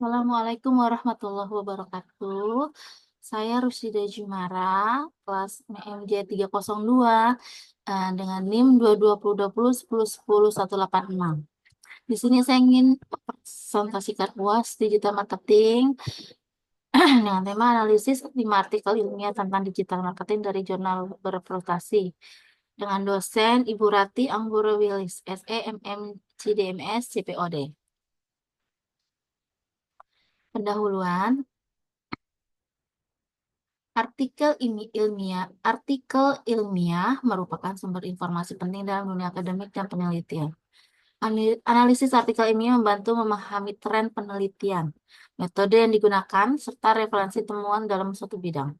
Assalamualaikum warahmatullahi wabarakatuh. Saya Rusida Jumara, kelas MJ 302, dengan NIM 22020101018. Di sini saya ingin presentasikan UAS Digital Marketing dengan tema analisis 5 artikel ilmiah tentang digital marketing dari jurnal berprestasi dengan dosen Ibu Rati Anggoro Wilis, SE MM CDMS CPOD. Pendahuluan. Artikel ilmiah merupakan sumber informasi penting dalam dunia akademik dan penelitian. Analisis artikel ilmiah membantu memahami tren penelitian, metode yang digunakan, serta referensi temuan dalam suatu bidang.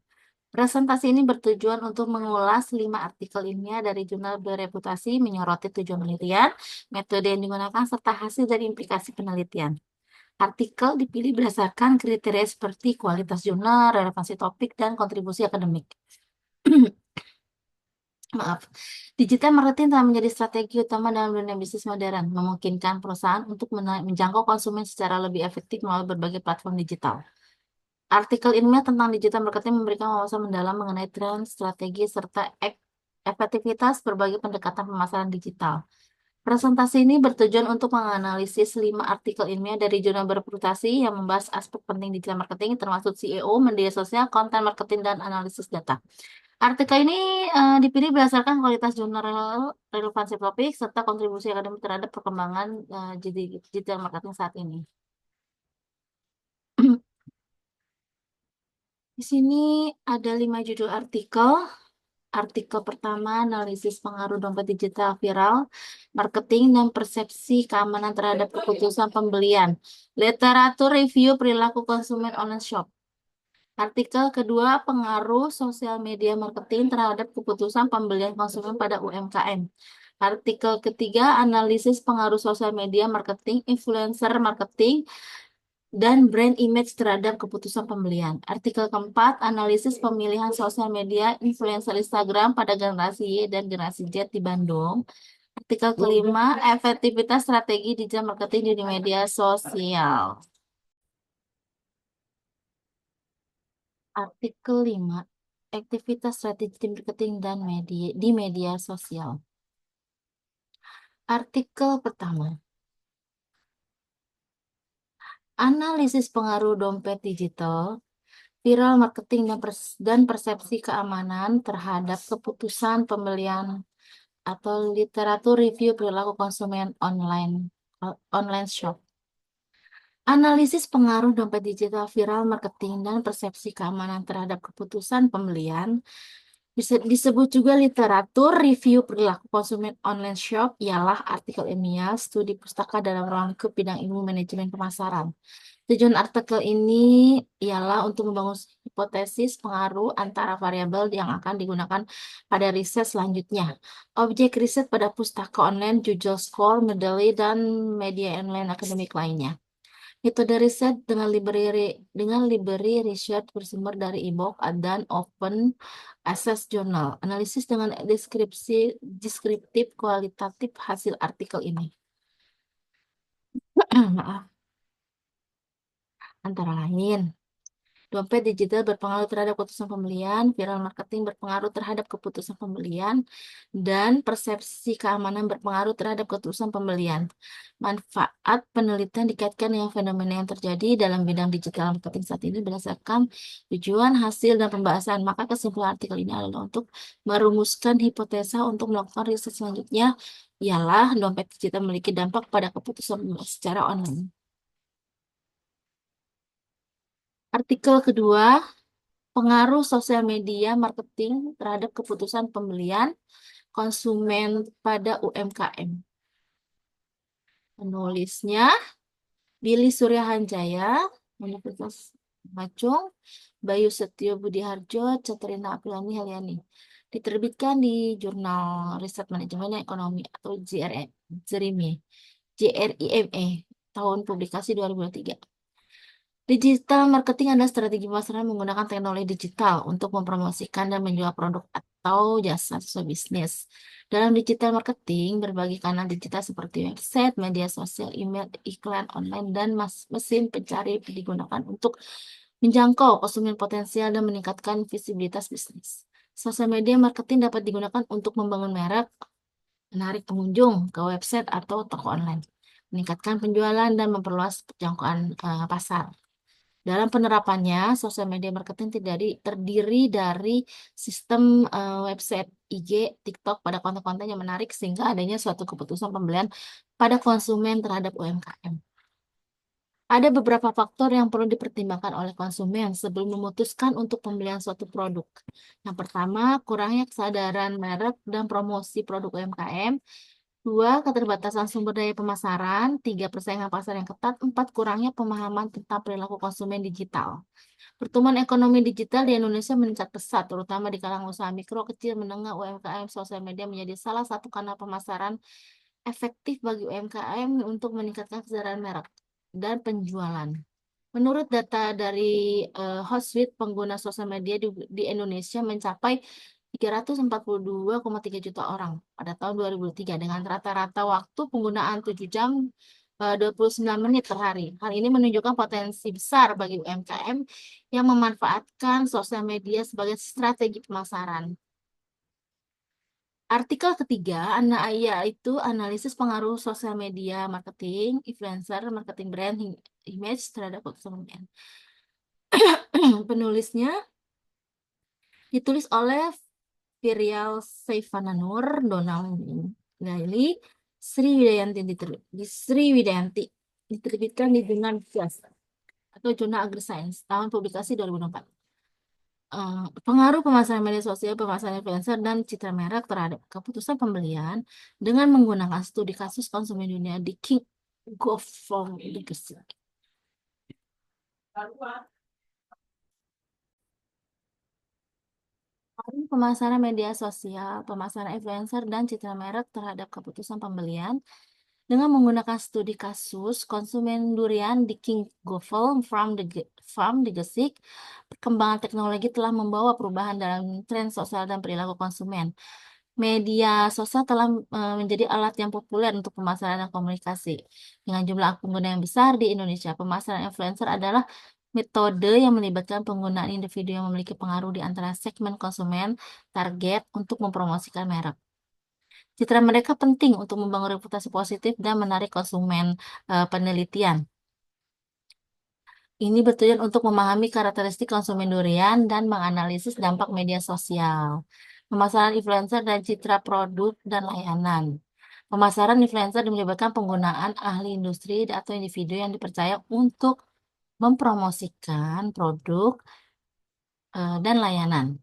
Presentasi ini bertujuan untuk mengulas 5 artikel ilmiah dari jurnal bereputasi, menyoroti tujuan penelitian, metode yang digunakan, serta hasil dan implikasi penelitian. Artikel dipilih berdasarkan kriteria seperti kualitas jurnal, relevansi topik, dan kontribusi akademik. Maaf. Digital marketing telah menjadi strategi utama dalam dunia bisnis modern, memungkinkan perusahaan untuk menjangkau konsumen secara lebih efektif melalui berbagai platform digital. Artikel ilmiah tentang digital marketing memberikan wawasan mendalam mengenai tren, strategi, serta efektivitas berbagai pendekatan pemasaran digital. Presentasi ini bertujuan untuk menganalisis 5 artikel ilmiah dari jurnal berreputasi yang membahas aspek penting digital marketing termasuk SEO, media sosial, konten marketing, dan analisis data. Artikel ini dipilih berdasarkan kualitas jurnal, relevansi topik, serta kontribusi akademik terhadap perkembangan digital marketing saat ini. Di sini ada 5 judul artikel. Artikel pertama, analisis pengaruh dompet digital viral, marketing dan persepsi keamanan terhadap keputusan pembelian. Literatur review perilaku konsumen online shop. Artikel kedua, pengaruh sosial media marketing terhadap keputusan pembelian konsumen pada UMKM. Artikel ketiga, analisis pengaruh sosial media marketing, influencer marketing, dan brand image terhadap keputusan pembelian. Artikel keempat, analisis pemilihan sosial media influencer Instagram pada generasi Y dan generasi Z di Bandung. Artikel kelima, efektivitas strategi digital marketing di media sosial. Artikel 5, aktivitas strategi marketing dan di media sosial. Artikel pertama, analisis pengaruh dompet digital, viral marketing dan persepsi keamanan terhadap keputusan pembelian atau literatur review perilaku konsumen online shop. Analisis pengaruh dompet digital, viral marketing, dan persepsi keamanan terhadap keputusan pembelian bisa disebut juga literatur review perilaku konsumen online shop, ialah artikel ilmiah, studi pustaka dalam ruang lingkup bidang ilmu manajemen pemasaran. Tujuan artikel ini ialah untuk membangun hipotesis pengaruh antara variabel yang akan digunakan pada riset selanjutnya. Objek riset pada pustaka online, judul score, medley, dan media online akademik lainnya. Metode riset dengan library research bersumber dari e-book dan open access journal. Analisis dengan deskriptif kualitatif hasil artikel ini. Maaf. Antara lain, dompet digital berpengaruh terhadap keputusan pembelian, viral marketing berpengaruh terhadap keputusan pembelian, dan persepsi keamanan berpengaruh terhadap keputusan pembelian. Manfaat penelitian dikaitkan dengan fenomena yang terjadi dalam bidang digital marketing saat ini berdasarkan tujuan, hasil, dan pembahasan. Maka kesimpulan artikel ini adalah untuk merumuskan hipotesa untuk melakukan riset selanjutnya, ialah dompet digital memiliki dampak pada keputusan secara online. Artikel kedua, pengaruh sosial media marketing terhadap keputusan pembelian konsumen pada UMKM. Penulisnya Billy Suryahanjaya, Universitas Bacung, Bayu Setio Budiharjo, Caterina Apriliani Heliani. Diterbitkan di Jurnal Riset Manajemen Ekonomi atau JRIME, tahun publikasi 2023. Digital marketing adalah strategi pemasaran menggunakan teknologi digital untuk mempromosikan dan menjual produk atau jasa sesuai bisnis. Dalam digital marketing, berbagai kanal digital seperti website, media sosial, email, iklan online, dan mesin pencari digunakan untuk menjangkau konsumen potensial dan meningkatkan visibilitas bisnis. Sosial media marketing dapat digunakan untuk membangun merek, menarik pengunjung ke website atau toko online, meningkatkan penjualan dan memperluas jangkauan pasar. Dalam penerapannya, sosial media marketing terdiri dari sistem website, IG, TikTok pada konten-konten yang menarik sehingga adanya suatu keputusan pembelian pada konsumen terhadap UMKM. Ada beberapa faktor yang perlu dipertimbangkan oleh konsumen sebelum memutuskan untuk pembelian suatu produk. Yang pertama, kurangnya kesadaran merek dan promosi produk UMKM. Dua, keterbatasan sumber daya pemasaran. Tiga, persaingan pasar yang ketat. Empat, kurangnya pemahaman tentang perilaku konsumen digital. Pertumbuhan ekonomi digital di Indonesia meningkat pesat, terutama di kalangan usaha mikro, kecil, menengah, UMKM. Sosial media menjadi salah satu kanal pemasaran efektif bagi UMKM untuk meningkatkan kesadaran merek dan penjualan. Menurut data dari Hootsuite, pengguna sosial media di Indonesia mencapai 342,3 juta orang pada tahun 2003 dengan rata-rata waktu penggunaan 7 jam 29 menit per hari. Hal ini menunjukkan potensi besar bagi UMKM yang memanfaatkan sosial media sebagai strategi pemasaran. Artikel ketiga, yaitu analisis pengaruh sosial media marketing, influencer, marketing brand, image terhadap konsumen. Penulisnya ditulis oleh Virial Saifananur, Donald Gaili, Sri Widayanti, diterbitkan di Jurnal Jas atau Jurnal AgriScience tahun publikasi 2004. Pengaruh pemasaran media sosial, pemasaran influencer, dan citra merek terhadap keputusan pembelian dengan menggunakan studi kasus konsumen dunia di King Gofong Legacy. Pemasaran media sosial, pemasaran influencer, dan citra merek terhadap keputusan pembelian dengan menggunakan studi kasus konsumen durian di King Govel Farm di Gesik. Perkembangan teknologi telah membawa perubahan dalam tren sosial dan perilaku konsumen. Media sosial telah menjadi alat yang populer untuk pemasaran dan komunikasi. Dengan jumlah pengguna yang besar di Indonesia, pemasaran influencer adalah metode yang melibatkan penggunaan individu yang memiliki pengaruh di antara segmen konsumen target untuk mempromosikan merek. Citra mereka penting untuk membangun reputasi positif dan menarik konsumen penelitian. Ini bertujuan untuk memahami karakteristik konsumen durian dan menganalisis dampak media sosial, pemasaran influencer dan citra produk dan layanan. Pemasaran influencer melibatkan penggunaan ahli industri atau individu yang dipercaya untuk mempromosikan produk dan layanan.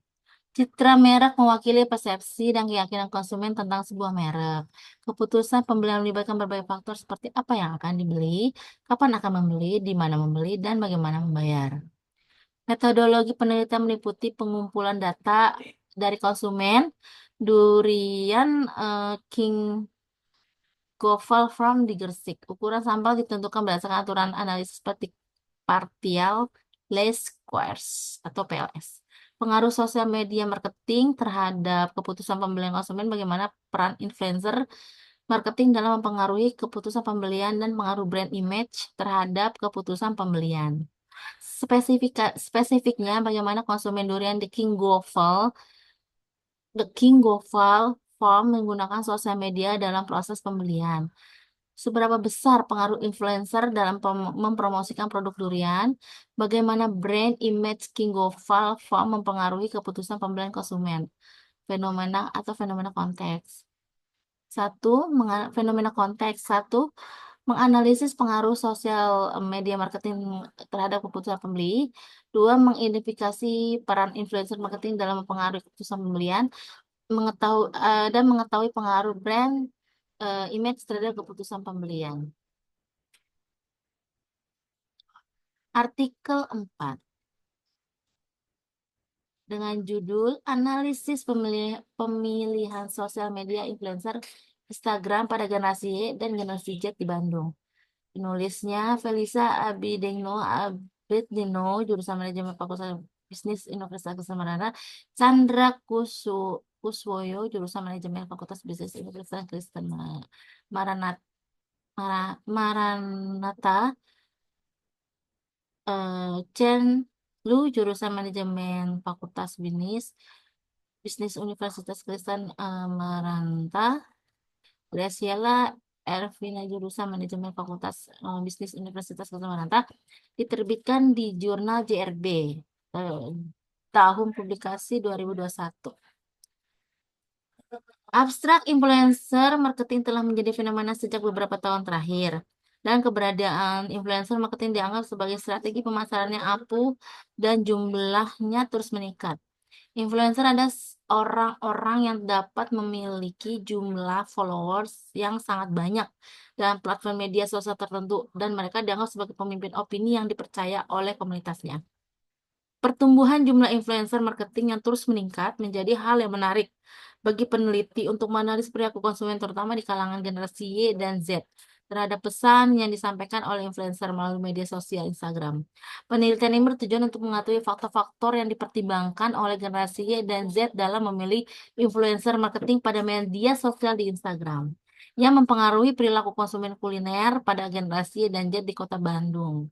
Citra merek mewakili persepsi dan keyakinan konsumen tentang sebuah merek. Keputusan pembelian melibatkan berbagai faktor seperti apa yang akan dibeli, kapan akan membeli, di mana membeli, dan bagaimana membayar. Metodologi penelitian meliputi pengumpulan data dari konsumen, durian King Goval Farm di Gresik. Ukuran sampel ditentukan berdasarkan aturan analisis partial least squares atau PLS. Pengaruh sosial media marketing terhadap keputusan pembelian konsumen, bagaimana peran influencer marketing dalam mempengaruhi keputusan pembelian dan pengaruh brand image terhadap keputusan pembelian. Spesifiknya bagaimana konsumen durian The King Goval Farm menggunakan sosial media dalam proses pembelian. Seberapa besar pengaruh influencer dalam mempromosikan produk durian? Bagaimana brand image King Goval Farm mempengaruhi keputusan pembelian konsumen? Fenomena konteks. Fenomena konteks. Satu, menganalisis pengaruh sosial media marketing terhadap keputusan pembeli. Dua, mengidentifikasi peran influencer marketing dalam mempengaruhi keputusan pembelian. Mengetahui pengaruh brand image terhadap keputusan pembelian. Artikel 4 dengan judul Analisis Pemilihan Sosial Media Influencer Instagram pada generasi Y dan generasi Z di Bandung. Penulisnya Felisa Abidengno Betdino, jurusan manajemen Fakultas Bisnis Universitas Kristen Maranatha, Chandra Kuswoyo, jurusan manajemen Fakultas Bisnis Universitas Kristen Maranatha, Maranatha, Chen Lu, jurusan manajemen Fakultas Bisnis Universitas Kristen Maranatha, Graciela Ervina, jurusan manajemen Fakultas Bisnis Universitas Kristen Maranatha, diterbitkan di jurnal JRB, eh, tahun publikasi 2021. Abstrak influencer marketing telah menjadi fenomena sejak beberapa tahun terakhir. Dan keberadaan influencer marketing dianggap sebagai strategi pemasaran yang ampuh dan jumlahnya terus meningkat. Influencer adalah orang-orang yang dapat memiliki jumlah followers yang sangat banyak dalam platform media sosial tertentu dan mereka dianggap sebagai pemimpin opini yang dipercaya oleh komunitasnya. Pertumbuhan jumlah influencer marketing yang terus meningkat menjadi hal yang menarik bagi peneliti untuk menganalisis perilaku konsumen terutama di kalangan generasi Y dan Z terhadap pesan yang disampaikan oleh influencer melalui media sosial Instagram. Penelitian ini bertujuan untuk mengetahui faktor-faktor yang dipertimbangkan oleh generasi Y dan Z dalam memilih influencer marketing pada media sosial di Instagram yang mempengaruhi perilaku konsumen kuliner pada generasi Y dan Z di Kota Bandung.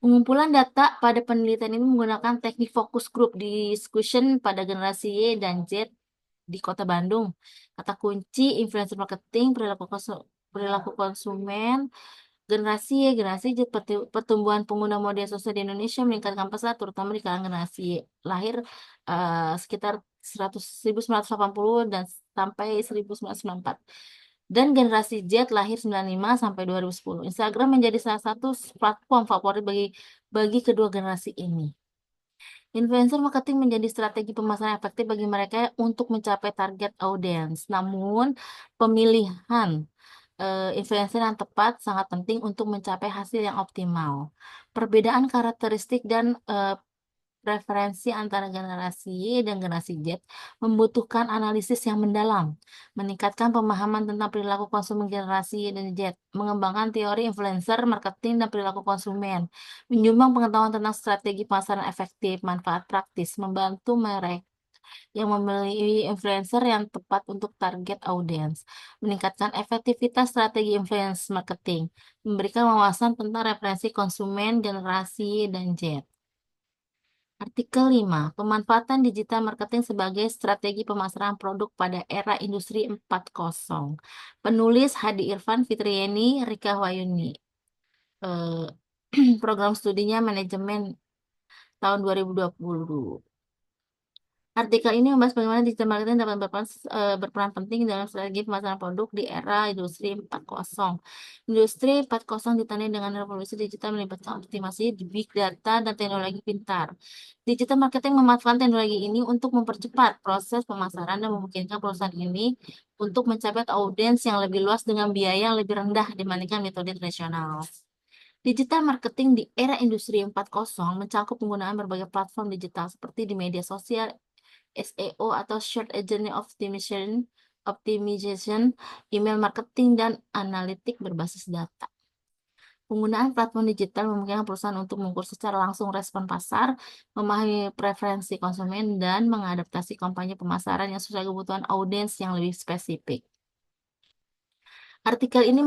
Pengumpulan data pada penelitian ini menggunakan teknik focus group discussion pada generasi Y dan Z di Kota Bandung. Kata kunci influencer marketing, perilaku konsumen, generasi Y, generasi Z, pertumbuhan pengguna media sosial di Indonesia meningkatkan pesat, terutama di kalangan generasi Y. Lahir sekitar 1980 dan sampai 1994. Dan generasi Z lahir 95 sampai 2010. Instagram menjadi salah satu platform favorit bagi kedua generasi ini. Influencer marketing menjadi strategi pemasaran efektif bagi mereka untuk mencapai target audiens. Namun, pemilihan influencer yang tepat sangat penting untuk mencapai hasil yang optimal. Perbedaan karakteristik dan preferensi antara generasi Y dan generasi Z membutuhkan analisis yang mendalam, meningkatkan pemahaman tentang perilaku konsumen generasi Y dan Z, mengembangkan teori influencer, marketing, dan perilaku konsumen, menyumbang pengetahuan tentang strategi pemasaran efektif, manfaat praktis, membantu mereka yang memilih influencer yang tepat untuk target audiens, meningkatkan efektivitas strategi influence marketing, memberikan wawasan tentang referensi konsumen generasi Y dan Z. Artikel 5. Pemanfaatan digital marketing sebagai strategi pemasaran produk pada era industri 4.0. Penulis Hadi Irfan Fitriani, Rika Wayuni. Eh, program studinya manajemen tahun 2020. Artikel ini membahas bagaimana digital marketing dapat berperan penting dalam strategi pemasaran produk di era industri 4.0. Industri 4.0 ditandai dengan revolusi digital melibatkan optimasi di big data dan teknologi pintar. Digital marketing memanfaatkan teknologi ini untuk mempercepat proses pemasaran dan memungkinkan perusahaan ini untuk mencapai audiens yang lebih luas dengan biaya yang lebih rendah dibandingkan metode tradisional. Digital marketing di era industri 4.0 mencakup penggunaan berbagai platform digital seperti di media sosial, SEO atau Search Engine Optimization, email marketing, dan analitik berbasis data. Penggunaan platform digital memungkinkan perusahaan untuk mengukur secara langsung respon pasar, memahami preferensi konsumen, dan mengadaptasi kampanye pemasaran yang sesuai kebutuhan audiens yang lebih spesifik. Artikel ini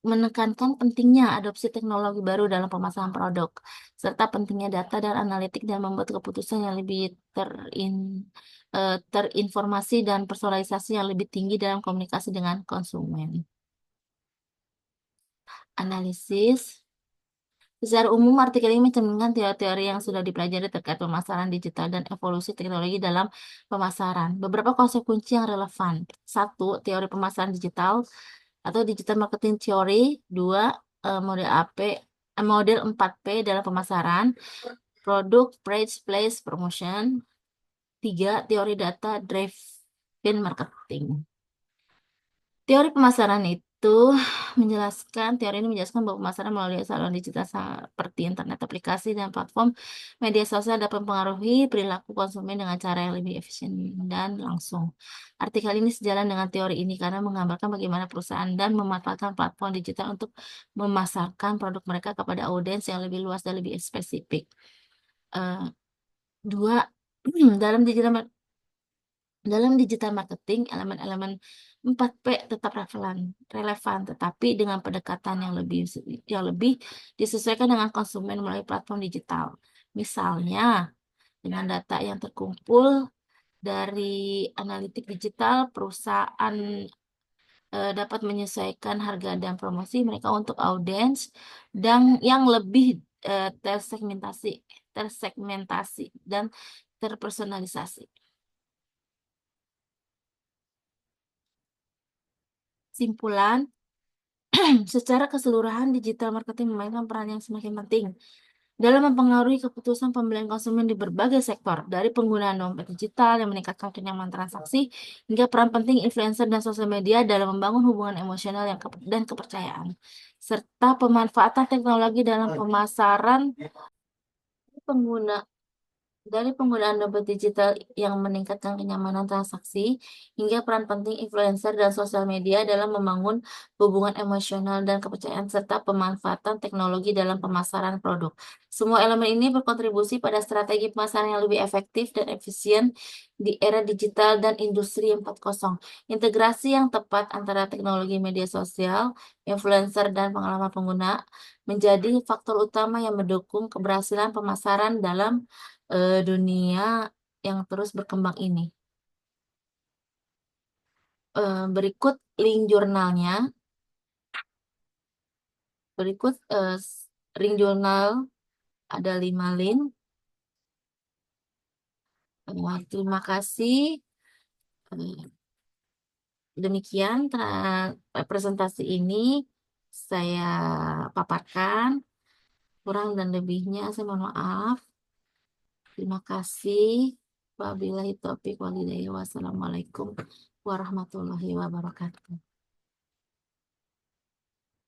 menekankan pentingnya adopsi teknologi baru dalam pemasaran produk, serta pentingnya data dan analitik dan membuat keputusan yang lebih terinformasi dan personalisasi yang lebih tinggi dalam komunikasi dengan konsumen. Analisis. Secara umum, artikel ini mencerminkan teori-teori yang sudah dipelajari terkait pemasaran digital dan evolusi teknologi dalam pemasaran. Beberapa konsep kunci yang relevan. 1. Teori pemasaran digital atau digital marketing theory. 2. Model 4P dalam pemasaran. Product, Price, Place, Promotion. 3. Teori data driven marketing. Teori pemasaran itu itu teori ini menjelaskan bahwa pemasaran melalui saluran digital seperti internet, aplikasi, dan platform media sosial dapat mempengaruhi perilaku konsumen dengan cara yang lebih efisien dan langsung. Artikel ini sejalan dengan teori ini karena menggambarkan bagaimana perusahaan dan memanfaatkan platform digital untuk memasarkan produk mereka kepada audiens yang lebih luas dan lebih spesifik. Eh, dua, dalam digital marketing, elemen-elemen 4P tetap relevan, tetapi dengan pendekatan yang lebih disesuaikan dengan konsumen melalui platform digital. Misalnya, dengan data yang terkumpul dari analitik digital, perusahaan dapat menyesuaikan harga dan promosi mereka untuk audiens dan yang lebih tersegmentasi dan terpersonalisasi. Simpulan, secara keseluruhan, digital marketing memainkan peran yang semakin penting dalam mempengaruhi keputusan pembelian konsumen di berbagai sektor, dari penggunaan dompet digital yang meningkatkan kenyamanan transaksi, hingga peran penting influencer dan sosial media dalam membangun hubungan emosional dan kepercayaan, serta pemanfaatan teknologi dalam pemasaran pengguna dari penggunaan dompet digital yang meningkatkan kenyamanan transaksi, hingga peran penting influencer dan sosial media dalam membangun hubungan emosional dan kepercayaan, serta pemanfaatan teknologi dalam pemasaran produk. Semua elemen ini berkontribusi pada strategi pemasaran yang lebih efektif dan efisien di era digital dan industri 4.0. Integrasi yang tepat antara teknologi media sosial, influencer, dan pengalaman pengguna menjadi faktor utama yang mendukung keberhasilan pemasaran dalam dunia yang terus berkembang ini. Berikut link jurnalnya. Berikut link jurnal, ada 5 link. Terima kasih. Eh, Demikian presentasi ini saya paparkan. Kurang dan lebihnya saya mohon maaf. Terima kasih. Wabillahi taufiq walhidayah. Wassalamualaikum warahmatullahi wabarakatuh.